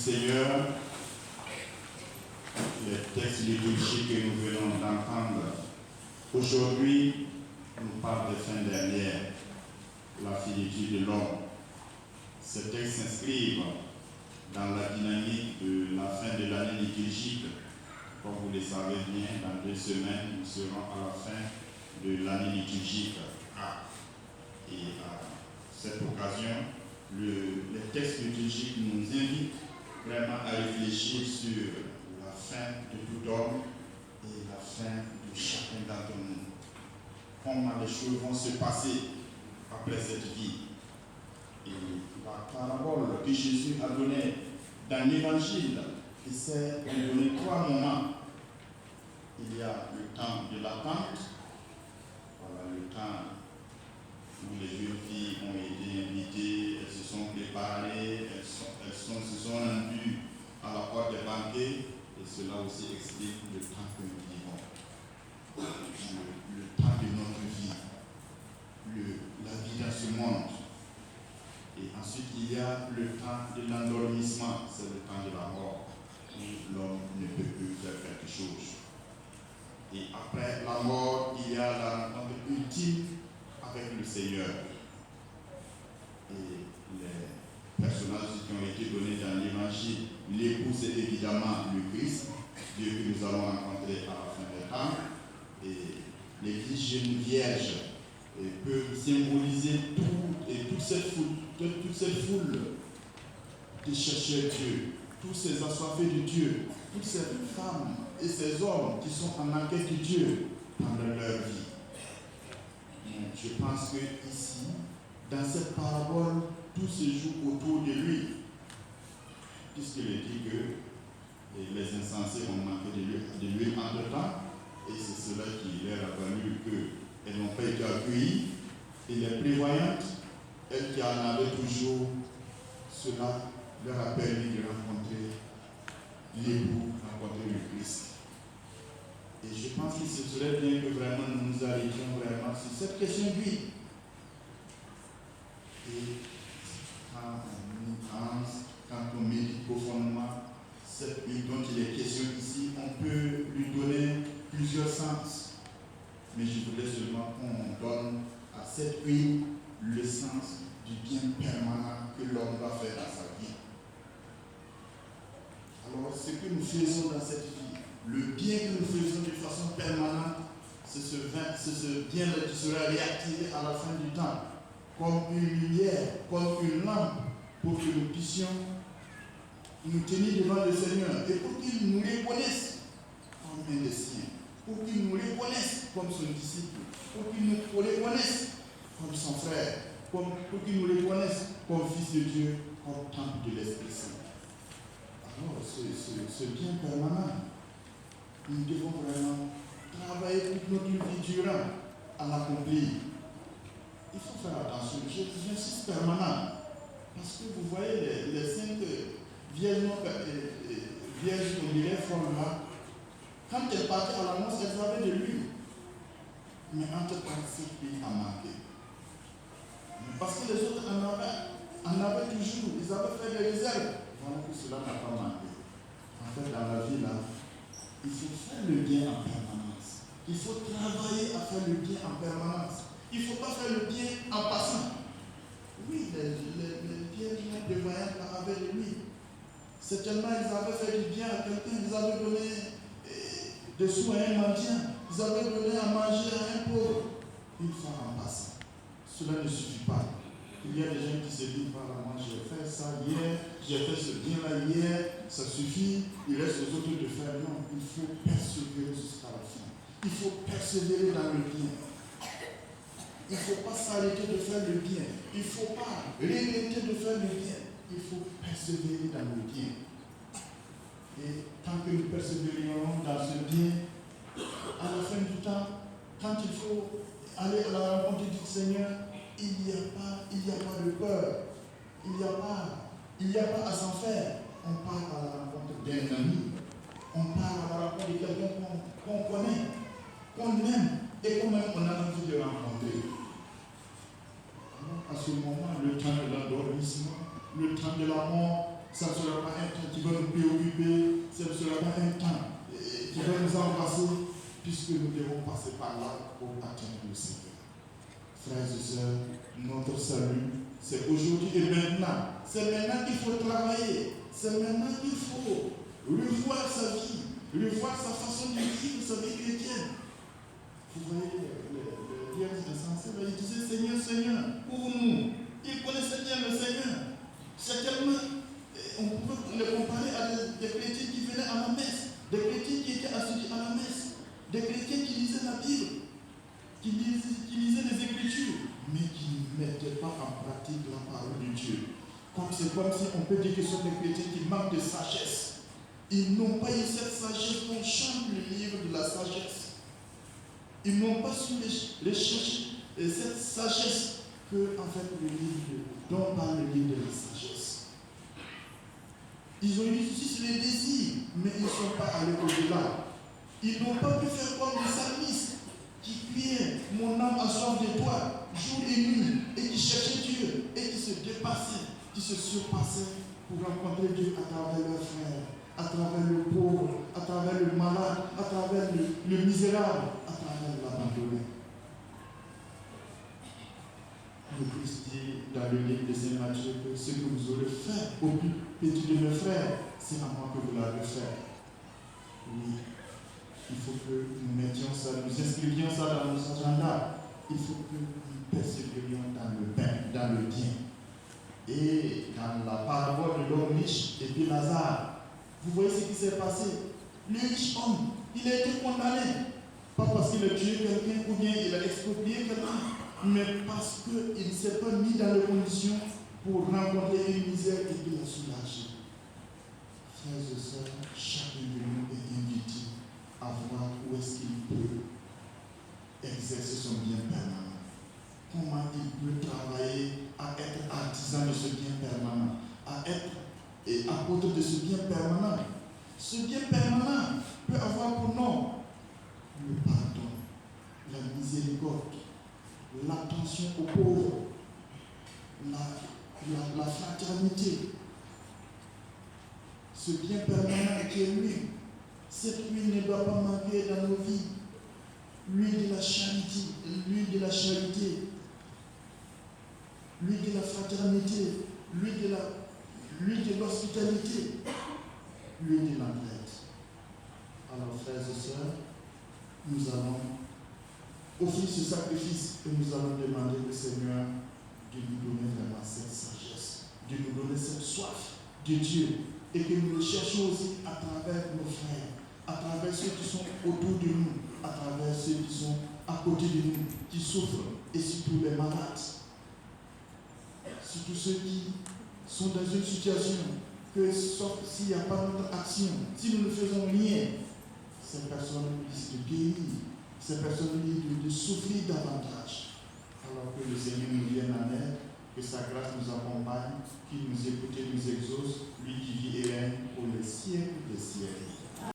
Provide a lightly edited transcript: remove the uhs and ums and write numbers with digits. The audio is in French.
Seigneur, les textes liturgiques que nous venons d'entendre aujourd'hui nous parlent des fins dernières, la finitude de l'homme. Ces textes s'inscrivent dans la dynamique de la fin de l'année liturgique. Comme vous le savez bien, dans 2 semaines, nous serons à la fin de l'année liturgique. Et à cette occasion, les textes liturgiques nous invitent vraiment à réfléchir sur la fin de tout homme et la fin de chacun d'entre nous. Comment les choses vont se passer après cette vie. Et la parabole que Jésus a donnée dans l'évangile essaie de donner 3 moments. Il y a le temps de l'attente, voilà le temps où les jeunes filles ont été invitées, elles se sont préparées, elles se sont rendues à la porte des banquets, et cela aussi explique le temps que nous vivons. Le temps de notre vie, la vie dans ce monde. Et ensuite, il y a le temps de l'endormissement, c'est le temps de la mort, où l'homme ne peut plus faire quelque chose. Et après la mort, il y a la rencontre ultime avec le Seigneur. Et les personnages qui ont été donnés dans l'évangile, l'époux c'est évidemment le Christ, Dieu que nous allons rencontrer à la fin des temps. Et l'Église jeune vierge peut symboliser toute cette foule de chercheurs Dieu, tous ces assoiffés de Dieu, toutes ces femmes et ces hommes qui sont en enquête de Dieu pendant leur vie. Je pense que ici, dans cette parabole, tout se joue autour de lui, puisqu'il est dit que les insensés ont manqué de lui entre-temps, et c'est cela qui leur a valu qu'elles n'ont pas été accueillies, et les prévoyantes, elles qui en avaient toujours, cela leur a permis de rencontrer l'époux, rencontrer le Christ. Et je pense qu'il se serait bien que vraiment nous nous arrêtions vraiment sur cette question de vie. Et quand on pense, quand on médite profondément cette vie dont il est question ici, on peut lui donner plusieurs sens. Mais je voulais seulement qu'on donne à cette huile le sens du bien permanent que l'homme va faire dans sa vie. Alors, ce que nous faisons dans cette vie, le bien que nous faisons de façon permanente, c'est ce bien qui sera réactivé à la fin du temps, comme une lumière, comme une lampe, pour que nous puissions nous tenir devant le Seigneur et pour qu'il nous reconnaisse comme un des siens, pour qu'il nous reconnaisse comme son disciple, pour qu'il nous reconnaisse comme son frère, pour qu'il nous reconnaisse comme fils de Dieu, comme temple de l'Esprit Saint. Alors, ce bien permanent, nous devons vraiment travailler toute notre vie durant à l'accomplir. Il faut faire attention, j'insiste permanent, parce que vous voyez les 5 vierges qu'on dirait folles là, quand elles partaient à la noce, elles avaient de l'huile. Mais entre-temps, cette huile a manqué. Parce que les autres en avaient toujours, ils avaient fait des réserves. Voilà que cela n'a pas manqué. En fait, dans la vie, là, il faut faire le bien en permanence. Il faut travailler à faire le bien en permanence. Il ne faut pas faire le bien en passant. Oui, les vierges prévoyantes avaient de l'huile. Certainement, ils avaient fait du bien à quelqu'un, ils avaient donné des sous à un mendiant, ils avaient donné à manger à un pauvre. Une fois en passant. Cela ne suffit pas. Il y a des gens qui se disent, voilà, moi j'ai fait ça hier, j'ai fait ce bien-là hier, ça suffit, il reste aux autres de faire. Non, il faut persévérer jusqu'à la fin. Il faut persévérer dans le bien. Il ne faut pas s'arrêter de faire le bien. Il ne faut pas regretter de faire le bien. Il faut persévérer dans le bien. Et tant que nous persévérerons dans ce bien, à la fin du temps, quand il faut aller à la rencontre du Seigneur, il n'y a pas de peur. Il n'y a pas à s'en faire. On part à la rencontre d'un ami. On part à la rencontre de quelqu'un qu'on connaît, qu'on aime et qu'on a envie de rencontrer. Alors, à ce moment, le temps de l'endormissement, le temps de la mort, ça ne sera pas un temps qui va nous préoccuper, ce ne sera pas un temps qui va nous embrasser, puisque nous devons passer par là pour atteindre le Seigneur. Frères et sœurs, notre salut, c'est aujourd'hui et maintenant. C'est maintenant qu'il faut travailler. C'est maintenant qu'il faut revoir sa vie, revoir sa façon de vivre sa vie chrétienne. Vous voyez, les dieux insensés, ils disaient Seigneur, Seigneur, ouvre-nous. Ils connaissaient bien le Seigneur. C'est tellement, on pouvait le comparer à des chrétiens qui venaient à la messe, des chrétiens qui étaient assis à la messe, des chrétiens qui lisaient la Bible, qui lisaient les Écritures, mais qui ne mettaient pas en pratique la parole de Dieu. C'est comme si on peut dire que ce sont des chrétiens qui manquent de sagesse. Ils n'ont pas eu cette sagesse qu'on chante le livre de la sagesse. Ils n'ont pas su les chercher cette sagesse que, en fait, le livre dont parle le livre de la sagesse. Ils ont eu aussi les désirs, mais ils ne sont pas allés au-delà. Ils n'ont pas pu faire comme les psalmistes qui criaient « Mon âme a soif de toi » jour et nuit, et qui cherchaient Dieu, et qui se dépassaient, qui se surpassaient pour rencontrer Dieu à travers leurs frères, à travers le pauvre, à travers le malade, à travers le misérable, à travers l'abandonné. Le Christ dit dans le livre de Saint Matthieu que ce que vous aurez fait au plus petit de mes frères, c'est à moi que vous l'avez fait. Oui, il faut que nous mettions ça, nous inscrivions ça dans nos agendas. Il faut que nous persévérions dans le bien. Et dans la parabole de l'homme riche et puis Lazare, vous voyez ce qui s'est passé. Le riche homme, il a été condamné. Pas parce qu'il a tué quelqu'un ou bien il a exproprié quelqu'un, mais parce qu'il ne s'est pas mis dans les conditions pour rencontrer une misère et puis la soulager. Frères et sœurs, chacun de nous est invité à voir où est-ce qu'il peut exercer son bien permanent. Comment il peut travailler à être artisan de ce bien permanent, à être apôtre de ce bien permanent. Ce bien permanent peut avoir pour nom le pardon, la miséricorde, l'attention aux pauvres, la fraternité. Ce bien permanent qui est l'huile, cette huile ne doit pas manquer dans nos vies. L'huile de la charité, l'huile de la charité, l'huile de la fraternité, l'huile de l'hospitalité, l'huile de l'entraide. Alors, frères et sœurs, nous allons offrir ce sacrifice et nous allons demander au Seigneur de nous donner vraiment cette sagesse, de nous donner cette soif de Dieu et que nous le cherchions aussi à travers nos frères, à travers ceux qui sont autour de nous, à travers ceux qui sont à côté de nous, qui souffrent, et surtout les malades. Surtout ceux qui sont dans une situation que, sauf s'il n'y a pas notre action, si nous ne faisons rien, ces personnes risquent de guérir, ces personnes risquent de souffrir davantage. Alors que le Seigneur nous vienne en aide, que sa grâce nous accompagne, qu'il nous écoute et nous exauce, lui qui vit et règne pour les siècles des siècles.